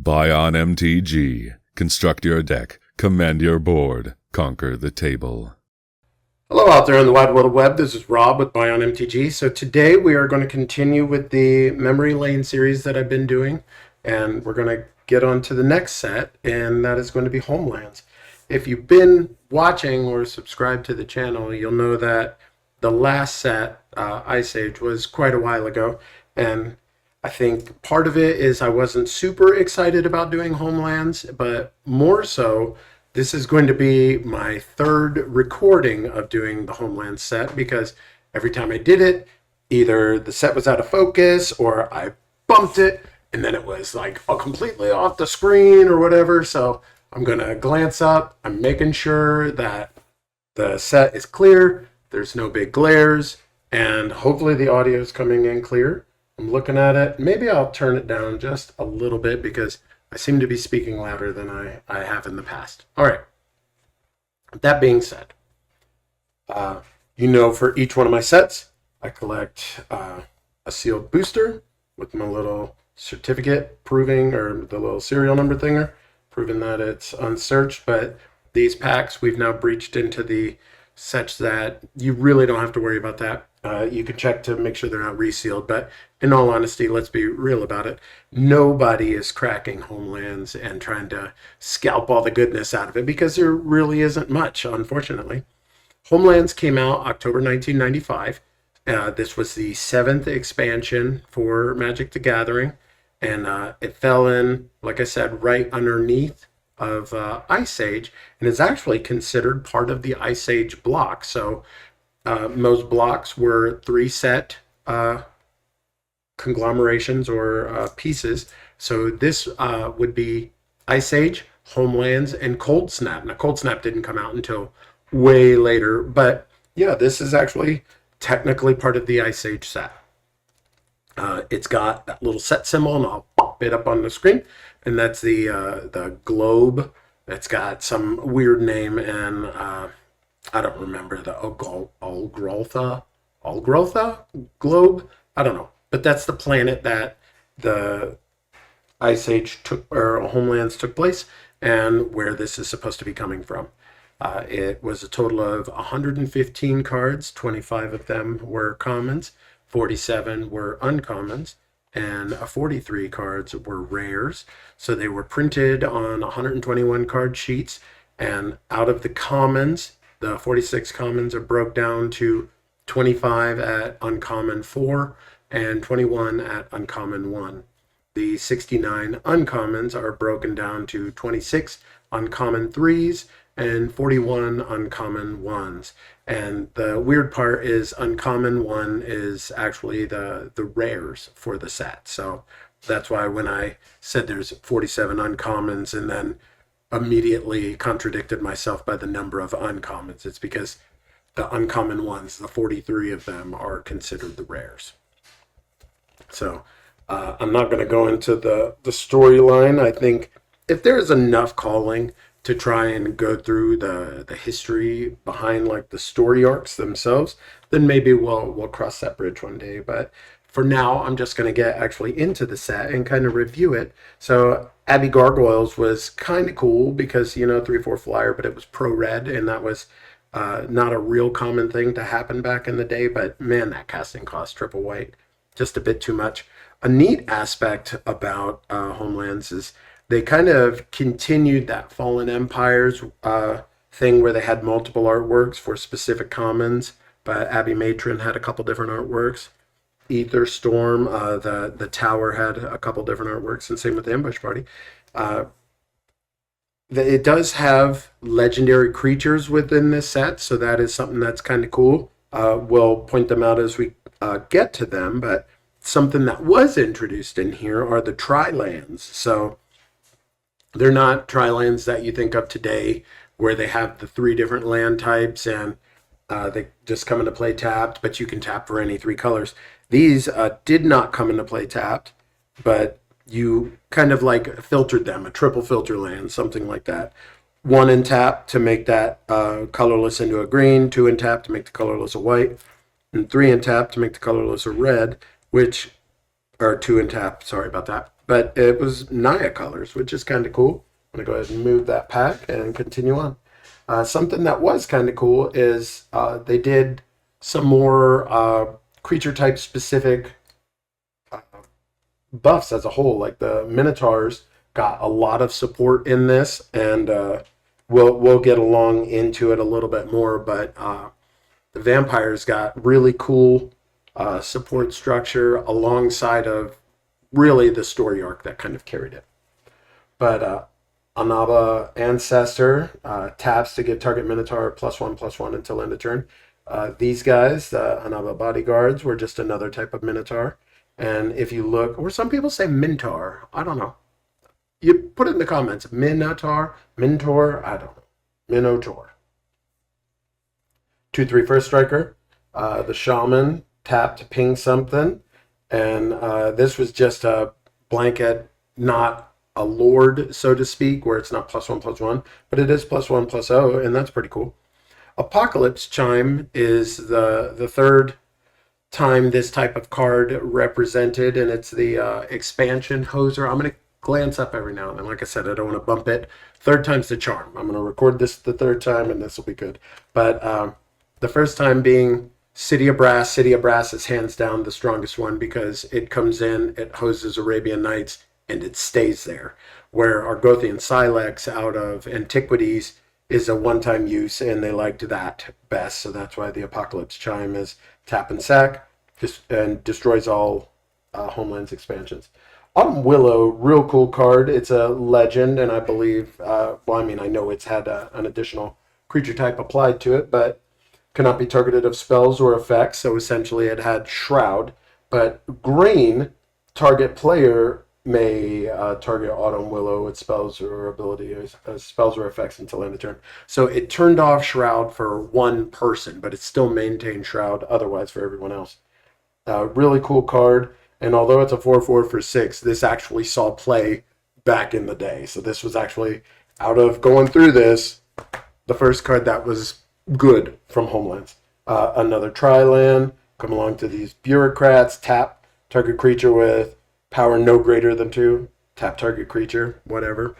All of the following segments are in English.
Buy on MTG. Construct your deck. Command your board. Conquer the table. Hello out there in the wide world of web. This is Rob with Buy on MTG. So today we are going to continue with the memory lane series that I've been doing, and we're going to get on to the next set, and that is going to be Homelands. If you've been watching or subscribed to the channel, you'll know that the last set, Ice Age, was quite a while ago, and I think part of it is I wasn't super excited about doing Homelands, but more so, this is going to be my third recording of doing the Homelands set, because every time I did it, either the set was out of focus or I bumped it and then it was like completely off the screen or whatever. So I'm going to glance up. I'm making sure that the set is clear. There's no big glares, and hopefully the audio is coming in clear. I'm looking at it. Maybe I'll turn it down just a little bit because I seem to be speaking louder than I have in the past. All right. That being said, for each one of my sets, I collect a sealed booster with my little certificate proving, or the little serial number thinger, proving that it's unsearched. But these packs, we've now breached into the sets that you really don't have to worry about that. You can check to make sure they're not resealed, but in all honesty, let's be real about it. Nobody is cracking Homelands and trying to scalp all the goodness out of it, because there really isn't much, unfortunately. Homelands came out October 1995. This was the 7th expansion for Magic the Gathering, and it fell in, like I said, right underneath of Ice Age, and is actually considered part of the Ice Age block. So most blocks were 3 set conglomerations or pieces. So this would be Ice Age, Homelands, and Cold Snap. Now, Cold Snap didn't come out until way later, but yeah, this is actually technically part of the Ice Age set. It's got that little set symbol, and I'll pop it up on the screen, and that's the globe. It's got some weird name, and I don't remember, the Algroltha globe. I don't know, but that's the planet that the Ice Age Homelands took place, and where this is supposed to be coming from. It was a total of 115 cards. 25 of them were commons, 47 were uncommons, and 43 cards were rares. So they were printed on 121 card sheets, and out of the commons, the 46 commons are broke down to 25 at uncommon 4 and 21 at uncommon 1. The 69 uncommons are broken down to 26 uncommon 3s and 41 uncommon 1s. And the weird part is uncommon 1 is actually the rares for the set. So that's why when I said there's 47 uncommons and then immediately contradicted myself by the number of uncommons, it's because the uncommon ones, the 43 of them, are considered the rares. So I'm not going to go into the storyline. I think if there is enough calling to try and go through the history behind like the story arcs themselves, then maybe we'll cross that bridge one day. But for now, I'm just going to get actually into the set and kind of review it. So Abby Gargoyles was kind of cool because, 3/4 flyer, but it was pro red, and that was not a real common thing to happen back in the day. But man, that casting cost triple white, just a bit too much. A neat aspect about Homelands is they kind of continued that Fallen Empires thing where they had multiple artworks for specific commons, but Abby Matron had a couple different artworks. Ether Storm, the Tower had a couple different artworks, and same with the Ambush Party. It does have legendary creatures within this set, so that is something that's kind of cool. We'll point them out as we get to them, but something that was introduced in here are the Tri-lands. So they're not Tri-lands that you think of today, where they have the 3 different land types and they just come into play tapped, but you can tap for any 3 colors. These did not come into play tapped, but you kind of like filtered them, a triple filter land, something like that. 1 in tap to make that colorless into a green, 2 in tap to make the colorless a white, and 3 in tap to make the colorless a red, which, or 2 in tap, sorry about that. but it was Naya colors, which is kind of cool. I'm going to go ahead and move that pack and continue on. Something that was kind of cool is they did some more creature type specific buffs as a whole. Like the Minotaurs got a lot of support in this, and we'll get along into it a little bit more. But the vampires got really cool support structure alongside of really the story arc that kind of carried it. But Anaba Ancestor taps to give target Minotaur +1/+1 until end of turn. These guys, the Anaba Bodyguards, were just another type of Minotaur. And if you look, or some people say Minotaur, I don't know. You put it in the comments. Minotaur, Mentor, I don't know. Minotaur. 2/3 first striker. The Shaman tapped to ping something. And this was just a blanket, not a lord, so to speak, where it's not +1/+1, but it is +1/+0, and that's pretty cool. Apocalypse Chime is the third time this type of card represented, and it's the expansion hoser. I'm going to glance up every now and then. Like I said, I don't want to bump it. Third time's the charm. I'm going to record this the third time, and this will be good. But the first time being City of Brass. City of Brass is hands down the strongest one because it comes in, it hoses Arabian Nights, and it stays there. Where Argothian Silex out of Antiquities is a one-time use, and they liked that best. So that's why the Apocalypse Chime is tap and sack and destroys all Homelands expansions. Autumn Willow, real cool card. It's a legend, and I believe, I know it's had an additional creature type applied to it, but cannot be targeted of spells or effects. So essentially it had Shroud, but green, target player may target Autumn Willow with spells or abilities, spells or effects until end of turn. So it turned off Shroud for one person, but it still maintained Shroud otherwise for everyone else. Really cool card, and although it's a 4/4 for 6, this actually saw play back in the day. So this was actually, out of going through this, the first card that was good from Homelands. Another Tri-land, come along to these bureaucrats, tap target creature with power no greater than 2, tap target creature, whatever.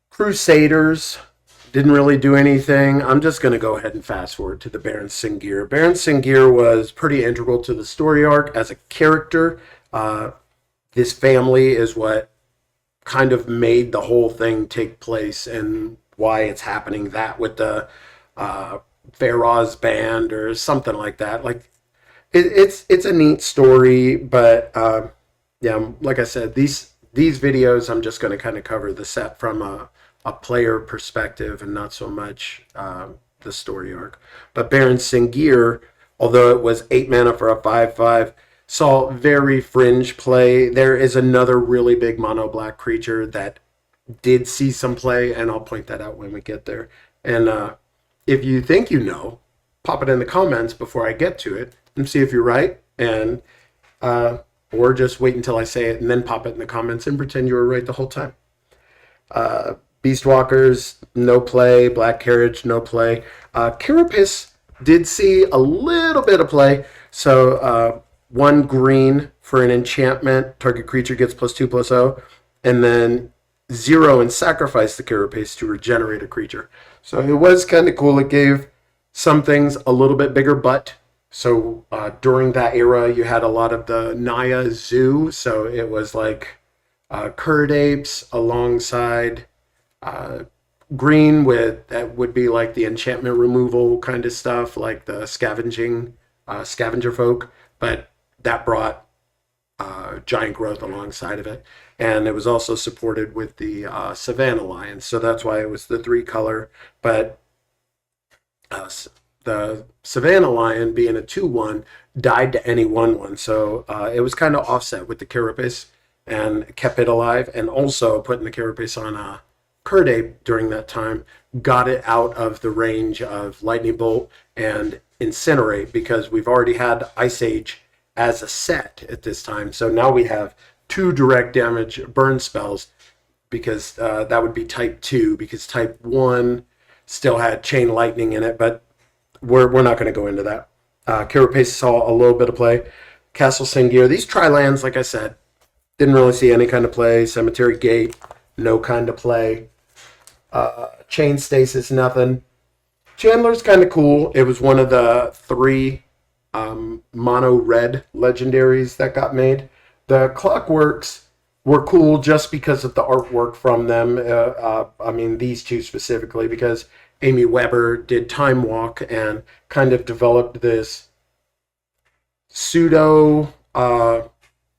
Crusaders didn't really do anything. I'm just going to go ahead and fast forward to the Baron Singir. Baron Singir was pretty integral to the story arc as a character. This family is what kind of made the whole thing take place and why it's happening. That with the Pharaoh's band or something like that. Like it's a neat story, but yeah, like I said, these videos I'm just going to kind of cover the set from a player perspective and not so much the story arc. But Baron Singir, although it was 8 mana for a 5/5, saw very fringe play. There is another really big mono black creature that did see some play, and I'll point that out when we get there. And if you think you know, pop it in the comments before I get to it and see if you're right, and or just wait until I say it and then pop it in the comments and pretend you were right the whole time. Beastwalkers, no play. Black Carriage, no play. Carapace did see a little bit of play. So 1 green for an enchantment. Target creature gets +2/+0. And then 0 and sacrifice the Carapace to regenerate a creature. So it was kind of cool. It gave some things a little bit bigger butt. So during that era, you had a lot of the Naya Zoo. So it was like Curd Apes alongside green with, that would be like the enchantment removal kind of stuff, like the scavenger folk. But that brought giant growth alongside of it. And it was also supported with the Savannah Lions. So that's why it was the 3 color. But the Savannah Lion, being a 2/1, died to any 1/1. So it was kind of offset with the Carapace and kept it alive. And also putting the Carapace on a Curd Ape during that time got it out of the range of Lightning Bolt and Incinerate, because we've already had Ice Age as a set at this time. So now we have 2 direct damage burn spells, because that would be type 2, because type 1 still had Chain Lightning in it, but we're not going to go into that. Carapace saw a little bit of play. Castle Sengir. These tri-lands, like I said, didn't really see any kind of play. Cemetery Gate, no kind of play. Chain Stasis, nothing. Chandler's kind of cool. It was one of the 3 mono red legendaries that got made. The Clockworks were cool just because of the artwork from them. I mean, these 2 specifically, because Amy Weber did Time Walk and kind of developed this pseudo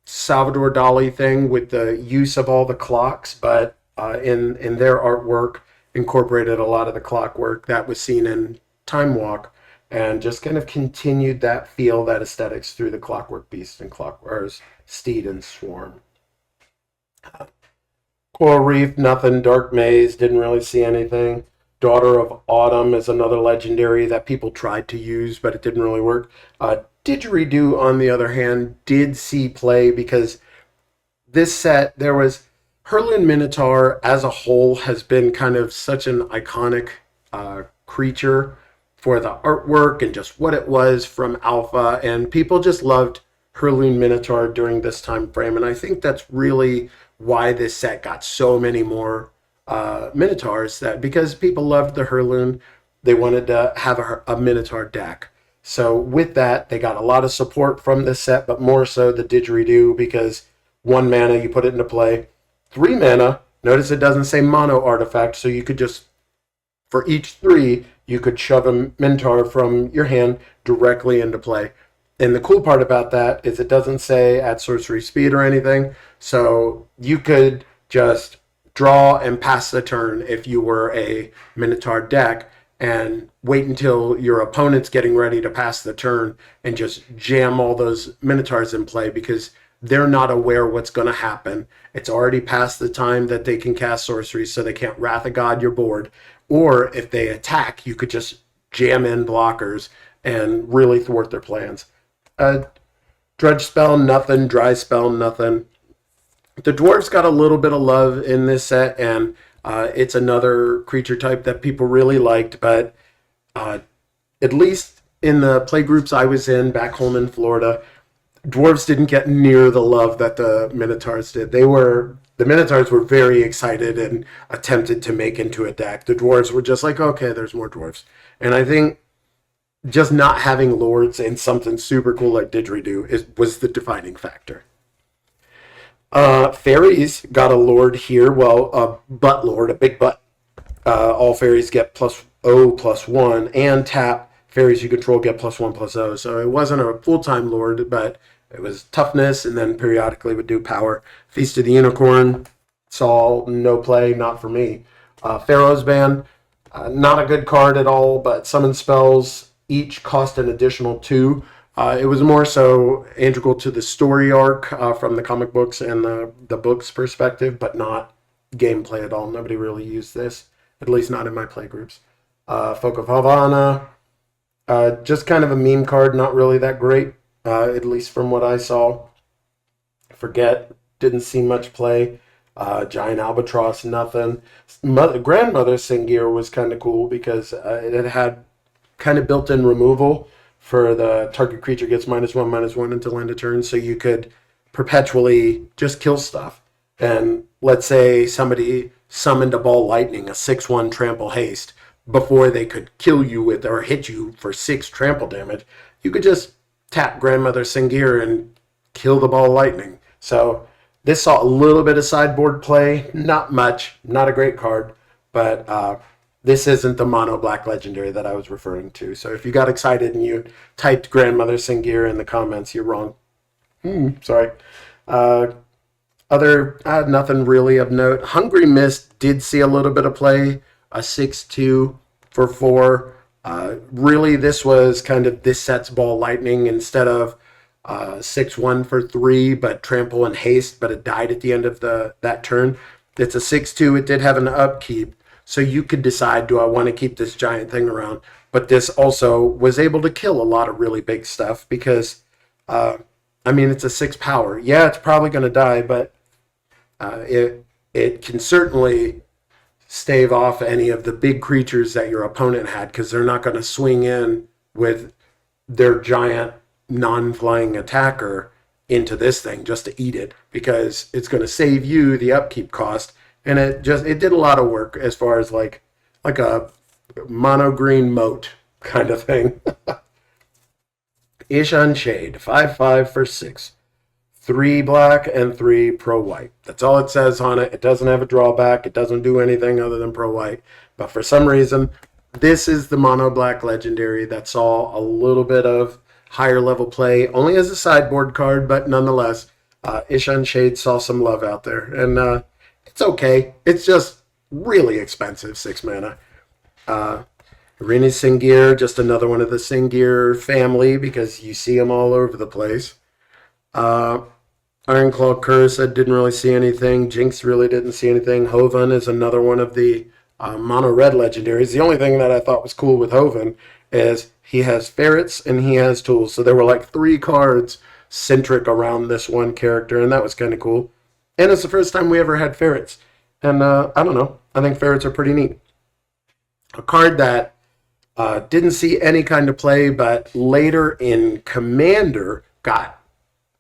Salvador Dali thing with the use of all the clocks, but in their artwork incorporated a lot of the clockwork that was seen in Time Walk, and just kind of continued that feel, that aesthetics through the Clockwork Beast and Steed and Swarm. Coral Reef, nothing. Dark Maze, didn't really see anything. Daughter of Autumn is another legendary that people tried to use, but it didn't really work. Didgeridoo, on the other hand, did see play because this set, there was Herlin Minotaur as a whole has been kind of such an iconic creature for the artwork and just what it was from Alpha, and people just loved Herlin Minotaur during this time frame, and I think that's really why this set got so many more Minotaurs, that because people loved the Herlin, they wanted to have a Minotaur deck. So with that, they got a lot of support from this set, but more so the Didgeridoo, because 1 mana, you put it into play. 3 mana, notice it doesn't say mono artifact, so you could just, for each 3, you could shove a Minotaur from your hand directly into play. And the cool part about that is it doesn't say at sorcery speed or anything, so you could just draw and pass the turn if you were a Minotaur deck, and wait until your opponent's getting ready to pass the turn and just jam all those Minotaurs in play, because they're not aware what's going to happen. It's already past the time that they can cast sorcery, so they can't Wrath of God your board. Or if they attack, you could just jam in blockers and really thwart their plans. Dredge Spell, nothing. Dry Spell, nothing. The Dwarves got a little bit of love in this set, and it's another creature type that people really liked, but at least in the play groups I was in back home in Florida, Dwarves didn't get near the love that the Minotaurs did. The Minotaurs were very excited and attempted to make into a deck. The Dwarves were just like, okay, there's more Dwarves. And I think just not having Lords and something super cool like Didgeridoo was the defining factor. Fairies got a Lord here. Well, a butt Lord, a big butt. All fairies get +0/+1, and tap fairies you control get +1/+0. So it wasn't a full-time Lord, but it was toughness, and then periodically would do power. Feast of the Unicorn saw no play, not for me. Pharaoh's Band, not a good card at all, but summon spells each cost an additional 2. It was more so integral to the story arc from the comic books and the book's perspective, but not gameplay at all. Nobody really used this, at least not in my play groups. Folk of Havana, just kind of a meme card, not really that great, at least from what I saw. Forget, didn't see much play. Giant Albatross, nothing. Grandmother Sengir was kind of cool because it had kind of built-in removal for the target creature gets -1/-1 until end of turn, so you could perpetually just kill stuff. And let's say somebody summoned a ball lightning, a 6/1 trample haste, before they could kill you with or hit you for 6 trample damage, you could just tap Grandmother Sengir and kill the ball lightning. So this saw a little bit of sideboard play, not much, not a great card, but this isn't the mono black legendary that I was referring to. So if you got excited and you typed Grandmother Sengir in the comments, you're wrong. Sorry. Nothing really of note. Hungry Mist did see a little bit of play, a 6/2 for 4. Really, this was kind of this set's ball lightning instead of 6/1 for 3, but trample and haste, but it died at the end of that turn. It's a 6/2. It did have an upkeep, so you could decide, do I want to keep this giant thing around? But this also was able to kill a lot of really big stuff because, it's a 6 power. Yeah, it's probably going to die, but it can certainly stave off any of the big creatures that your opponent had, because they're not going to swing in with their giant non-flying attacker into this thing just to eat it, because it's going to save you the upkeep cost. And it did a lot of work as far as like a mono green moat kind of thing. Ishan Shade, 5/5 for 6. 3 black and 3 pro white. That's all it says on it. It doesn't have a drawback. It doesn't do anything other than pro white. But for some reason, this is the mono black legendary that saw a little bit of higher level play, only as a sideboard card, but nonetheless, Ishan Shade saw some love out there. And it's okay. It's just really expensive, 6 mana. Arena Singir, just another one of the Singir family, because you see them all over the place. Ironclaw Curse, I didn't really see anything. Jinx really didn't see anything. Hoven is another one of the mono red legendaries. The only thing that I thought was cool with Hoven is he has ferrets and he has tools. So there were like 3 cards centric around this one character, and that was kind of cool. And it's the first time we ever had ferrets. And I don't know. I think ferrets are pretty neat. A card that didn't see any kind of play, but later in Commander got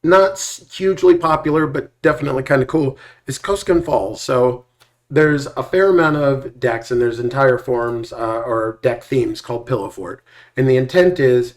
not hugely popular, but definitely kind of cool, is Koskan Falls. So there's a fair amount of decks, and there's entire forms or deck themes called Pillow Fort. And the intent is,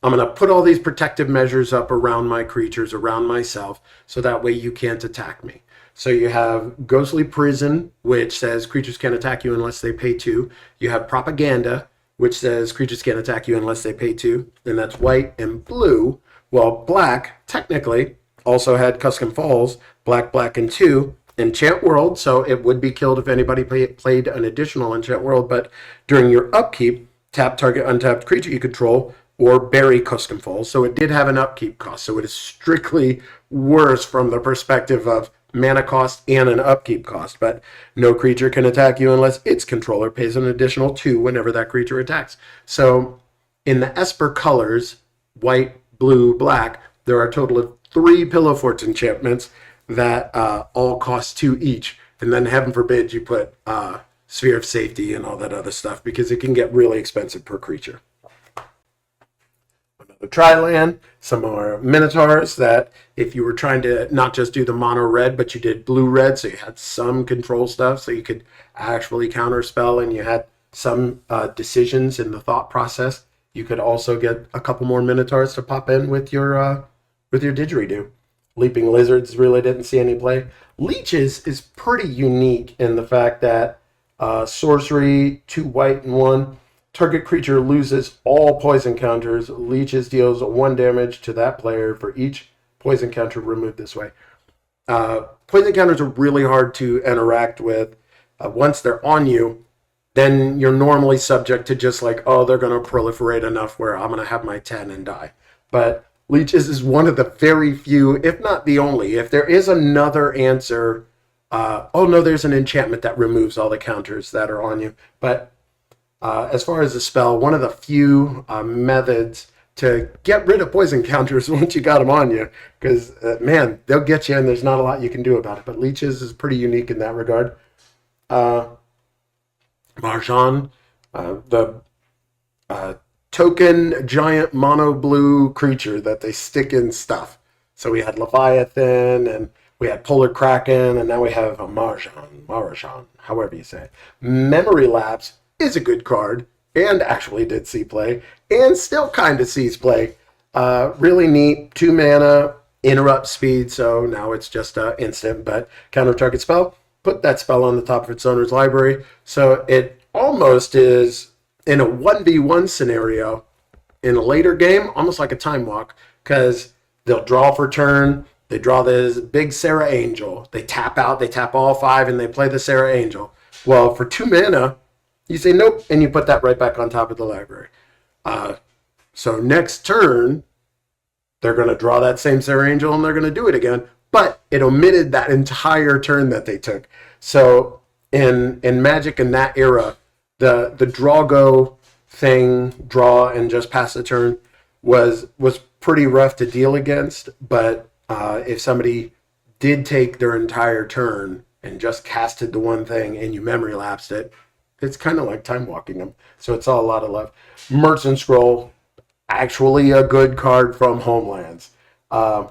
I'm going to put all these protective measures up around my creatures, around myself, so that way you can't attack me. So you have Ghostly Prison, which says creatures can't attack you unless they pay 2. You have Propaganda, which says creatures can't attack you unless they pay 2. And that's white and blue. Well, black, technically, also had Koskan Falls, black, black, and 2, Enchant World, so it would be killed if anybody played an additional Enchant World, but during your upkeep, tap target untapped creature you control, or bury Koskan Falls, so it did have an upkeep cost, so it is strictly worse from the perspective of mana cost and an upkeep cost, but no creature can attack you unless its controller pays an additional 2 whenever that creature attacks. So in the Esper colors, white, blue, black, there are a total of 3 Pillow Forts enchantments that all cost 2 each. And then heaven forbid you put Sphere of Safety and all that other stuff, because it can get really expensive per creature. Another Tri-land, some more Minotaurs that if you were trying to not just do the mono red, but you did blue red, so you had some control stuff, so you could actually counterspell, and you had some decisions in the thought process. You could also get a couple more Minotaurs to pop in with your didgeridoo. Leaping Lizards really didn't see any play. Leeches is pretty unique in the fact that sorcery, 2 white and 1. Target creature loses all poison counters. Leeches deals 1 damage to that player for each poison counter removed this way. Poison counters are really hard to interact with. Once they're on you, then you're normally subject to just like, oh, they're going to proliferate enough where I'm going to have my 10 and die. But Leeches is one of the very few, if not the only. If there is another answer, oh no, there's an enchantment that removes all the counters that are on you. But as far as a spell, one of the few methods to get rid of poison counters once you got them on you, because man, they'll get you and there's not a lot you can do about it. But Leeches is pretty unique in that regard. Marjan, the token giant mono blue creature that they stick in stuff. So we had Leviathan, and we had Polar Kraken, and now we have a Marjan, however you say it. Memory Lapse is a good card, and actually did see play, and still kind of sees play. Really neat, 2 mana, interrupt speed, so now it's just instant, but counter target spell. Put that spell on the top of its owner's library. So it almost is, in a 1v1 scenario, in a later game, almost like a time walk, because they'll draw for turn, they draw this big Sarah Angel, they tap out, they tap all 5, and they play the Sarah Angel. Well, for 2 mana, you say nope, and you put that right back on top of the library. So next turn, they're going to draw that same Sarah Angel, and they're going to do it again. But it omitted that entire turn that they took. So in Magic in that era, the draw go thing, draw and just pass the turn, was pretty rough to deal against. But if somebody did take their entire turn and just casted the one thing and you memory lapsed it, it's kind of like time walking them. So it's all a lot of love. Merchant Scroll, actually a good card from Homelands. Uh,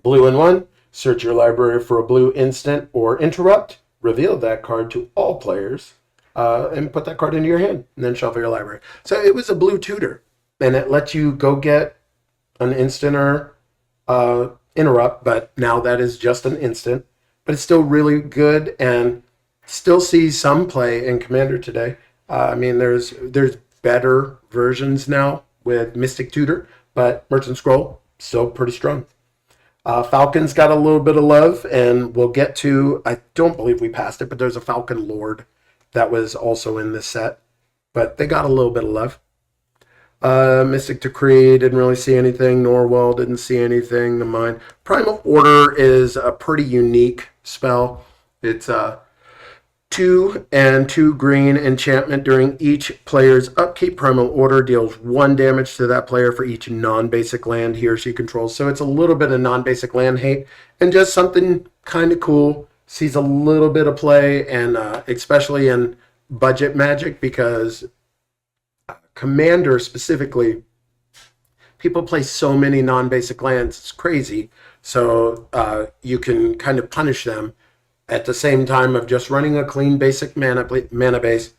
Blue and 1, search your library for a blue instant or interrupt. Reveal that card to all players and put that card into your hand, and then shuffle your library. So it was a blue tutor, and it lets you go get an instant or interrupt, but now that is just an instant. But it's still really good and still sees some play in Commander today. I mean, there's better versions now with Mystic Tutor, but Merchant Scroll still pretty strong. Falcon's got a little bit of love, and we'll get to, I don't believe we passed it, but there's a Falcon Lord that was also in this set. But they got a little bit of love. Mystic Decree, didn't really see anything. Norwell, didn't see anything. The Mind. Primal Order is a pretty unique spell. It's 2 and 2 green enchantment. During each player's upkeep, Primal Order deals 1 damage to that player for each non-basic land he or she controls. So it's a little bit of non-basic land hate and just something kind of cool. Sees a little bit of play, and especially in budget Magic, because Commander specifically, people play so many non-basic lands, it's crazy. So you can kind of punish them at the same time of just running a clean basic mana base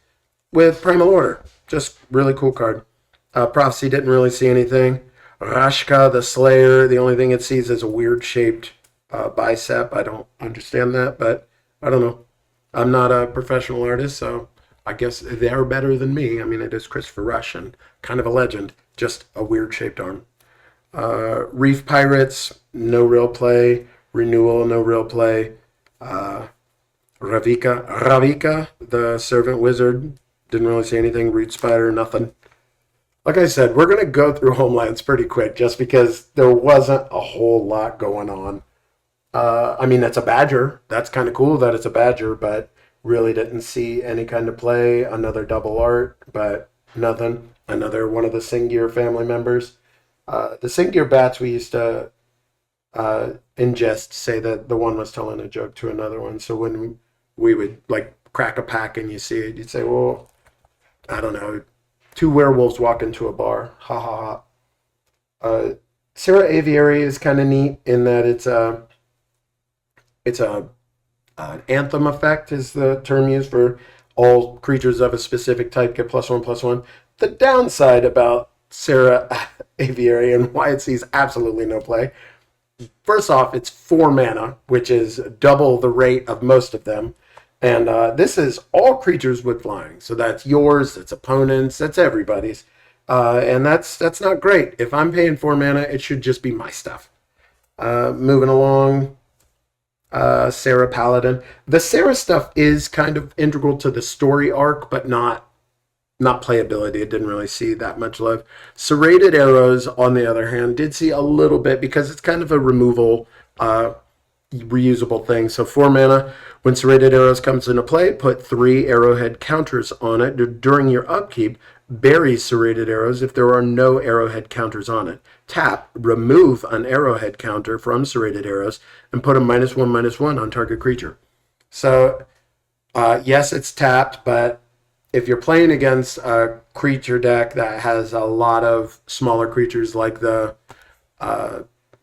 with Primal Order. Just really cool card. Prophecy, didn't really see anything. Rashka the Slayer, the only thing it sees is a weird shaped bicep. I don't understand that, but I don't know. I'm not a professional artist, so I guess they're better than me. I mean, it is Christopher Rush and kind of a legend, just a weird shaped arm. Reef Pirates, no real play. Renewal, no real play. Ravika, the Servant Wizard, didn't really see anything. Root Spider, nothing. Like I said, we're going to go through Homelands pretty quick just because there wasn't a whole lot going on. I mean, it's a Badger. That's kind of cool that it's a Badger, but really didn't see any kind of play. Another double art, but nothing. Another one of the Singir family members. The Singir bats we used to in jest say that the one was telling a joke to another one. So when we would like crack a pack and you see it, you'd say, well, I don't know, 2 werewolves walk into a bar. Ha ha ha. Sarah Aviary is kind of neat in that it's an anthem effect is the term used for all creatures of a specific type get +1/+1. The downside about Sarah Aviary and why it sees absolutely no play. First off, it's 4 mana, which is double the rate of most of them. And this is all creatures with flying. So that's yours, that's opponents, that's everybody's. And that's not great. If I'm paying 4 mana, it should just be my stuff. Moving along, Sarah Paladin. The Sarah stuff is kind of integral to the story arc, but not playability. It didn't really see that much love. Serrated Arrows, on the other hand, did see a little bit because it's kind of a removal, reusable thing. So 4 mana, when Serrated Arrows comes into play, put 3 arrowhead counters on it. During your upkeep, bury Serrated Arrows if there are no arrowhead counters on it. Tap, remove an arrowhead counter from Serrated Arrows, and put a -1/-1 on target creature. So, yes, it's tapped, but if you're playing against a creature deck that has a lot of smaller creatures like the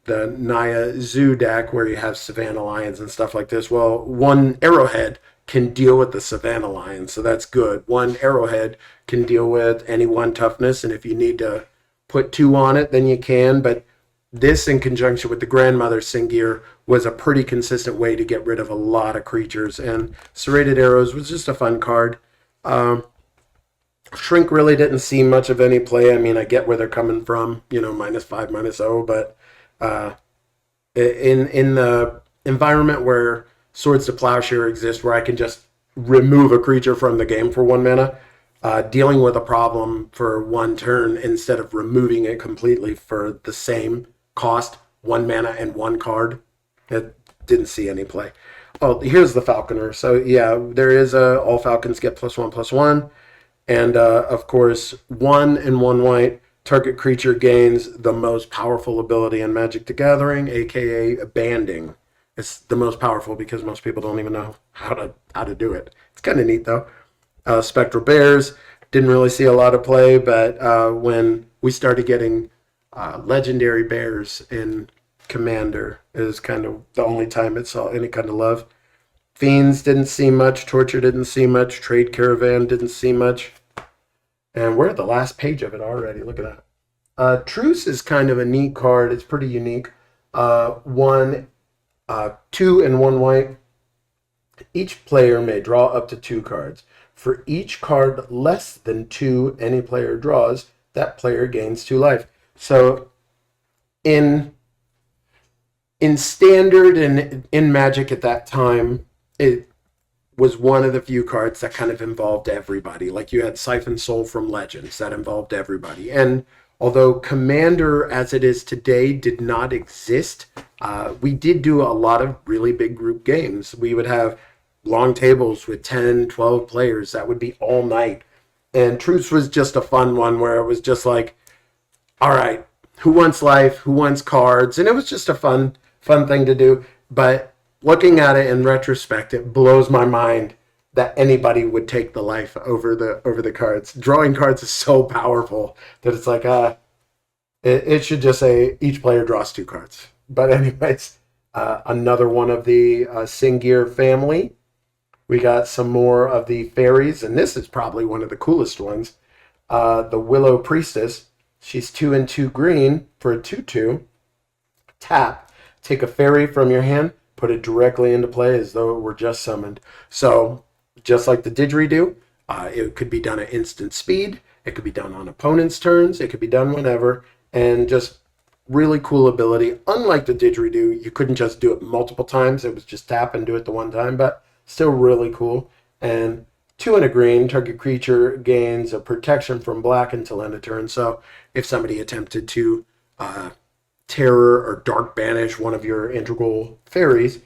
Naya Zoo deck where you have Savannah Lions and stuff like this, well, 1 arrowhead can deal with the Savannah Lions, so that's good. 1 arrowhead can deal with any 1 toughness, and if you need to put 2 on it, then you can, but this in conjunction with the Grandmother Singir was a pretty consistent way to get rid of a lot of creatures, and Serrated Arrows was just a fun card. Shrink really didn't see much of any play. I mean, I get where they're coming from, -5, -0, but in the environment where Swords to Plowshare exists, where I can just remove a creature from the game for 1 mana, dealing with a problem for 1 turn instead of removing it completely for the same cost, 1 mana and 1 card, it didn't see any play. Oh, here's the Falconer. So yeah, there is all Falcons get +1/+1. And of course, 1 and 1 white, target creature gains the most powerful ability in Magic the Gathering, aka banding. It's the most powerful because most people don't even know how to do it. It's kind of neat though. Spectral Bears, didn't really see a lot of play, but when we started getting legendary bears in Commander. It was kind of the only time it saw any kind of love. Fiends didn't see much. Torture didn't see much. Trade Caravan didn't see much. And we're at the last page of it already. Look at that. Truce is kind of a neat card. It's pretty unique. 1, 2, and 1 white. Each player may draw up to 2 cards. For each card less than 2 any player draws, that player gains 2 life. So in Standard and in Magic at that time, it was one of the few cards that kind of involved everybody. Like you had Siphon Soul from Legends that involved everybody. And although Commander as it is today did not exist, we did do a lot of really big group games. We would have long tables with 10, 12 players. That would be all night. And Truce was just a fun one where it was just like, all right, who wants life? Who wants cards? And it was just a fun thing to do. But looking at it in retrospect, it blows my mind that anybody would take the life over the cards. Drawing cards is so powerful that it's like, it should just say each player draws 2 cards. But anyways, another one of the Singir family. We got some more of the fairies, and this is probably one of the coolest ones. The Willow Priestess. She's 2 and 2 green for a 2/2. Tap. Take a fairy from your hand, put it directly into play as though it were just summoned. So, just like the didgeridoo, it could be done at instant speed. It could be done on opponent's turns. It could be done whenever. And just really cool ability. Unlike the didgeridoo, you couldn't just do it multiple times. It was just tap and do it the one time, but still really cool. And 2 and a green, target creature gains a protection from black until end of turn. So if somebody attempted to terror or dark banish one of your integral fairies,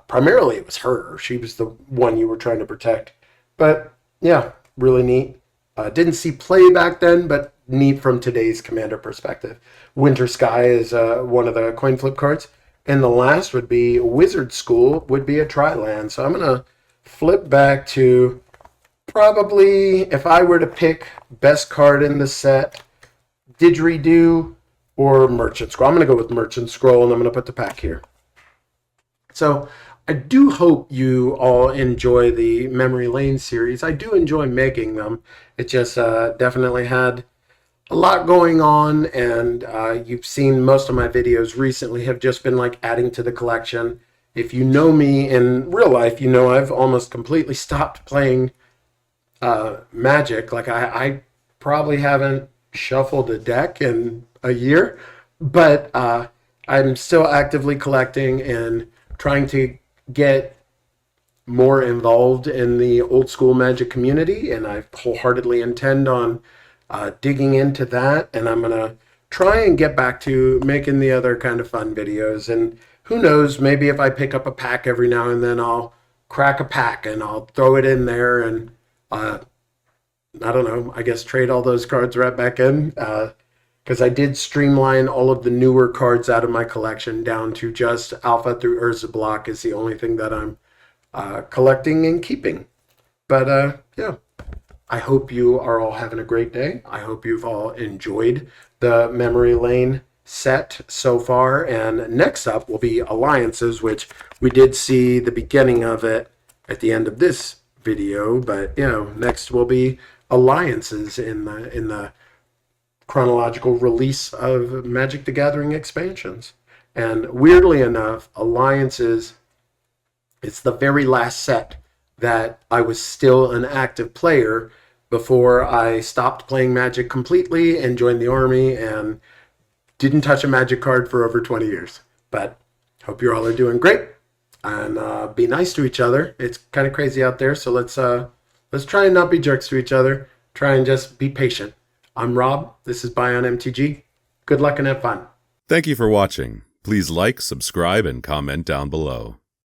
primarily it was her. She was the one you were trying to protect. But yeah, really neat. Didn't see play back then, but neat from today's Commander perspective. Winter Sky is one of the coin flip cards. And the last would be Wizard School, would be a tri-land. So I'm going to flip back to probably, if I were to pick best card in the set, Didgeridoo or Merchant Scroll. I'm going to go with Merchant Scroll, and I'm going to put the pack here. So I do hope you all enjoy the Memory Lane series. I do enjoy making them. It just definitely had a lot going on, and you've seen most of my videos recently have just been like adding to the collection. If you know me in real life, you know I've almost completely stopped playing Magic. Like I probably haven't shuffled a deck in a year, but I'm still actively collecting and trying to get more involved in the old school Magic community, and I wholeheartedly intend on digging into that, and I'm going to try and get back to making the other kind of fun videos. And who knows, maybe if I pick up a pack every now and then, I'll crack a pack and I'll throw it in there and, I don't know, I guess trade all those cards right back in. Because I did streamline all of the newer cards out of my collection down to just Alpha through Urza Block is the only thing that I'm collecting and keeping. But yeah. I hope you are all having a great day. I hope you've all enjoyed the Memory Lane set so far. And next up will be Alliances, which we did see the beginning of it at the end of this video. But, you know, next will be Alliances in the chronological release of Magic the Gathering expansions. And weirdly enough, Alliances, it's the very last set that I was still an active player before I stopped playing Magic completely and joined the army and didn't touch a Magic card for over 20 years. But hope you all are doing great, and be nice to each other. It's kind of crazy out there, so let's try and not be jerks to each other. Try and just be patient. I'm Rob. This is Bion MTG. Good luck and have fun. Thank you for watching. Please like, subscribe, and comment down below.